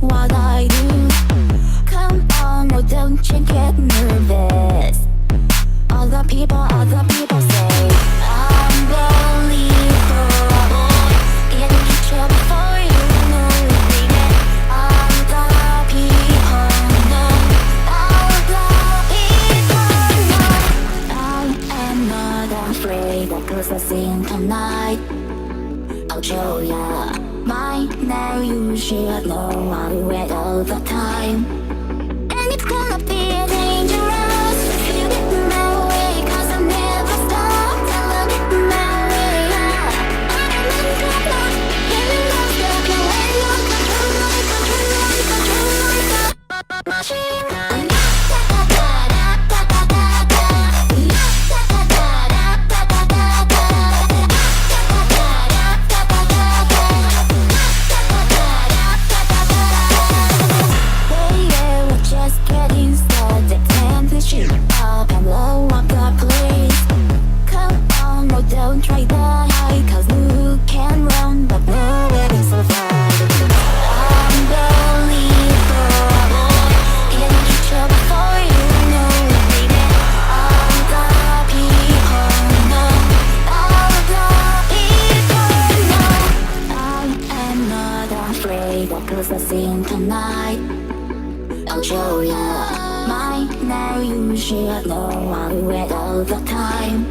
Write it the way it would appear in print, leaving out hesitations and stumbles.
what I do. Come on, oh don't you get nervous. Other people say unbelievable. Get a picture before you know it. Other people know. Other people know. I am not afraid of processing tonight. I'll show ya. By now you should know I wait all the time. And it's gonna be dangerous if you get my way, 'cause I never stop till I get my way. I'm in trouble, getting lost up, and when you're control like machine gun. Try the high, 'cause you can run, but nowhere to survive. Unbelievable. Get a picture before you know it, baby. All the people know. All the people know. I am not afraid of processing tonight. I'll show ya. By now you should know I wait all the time.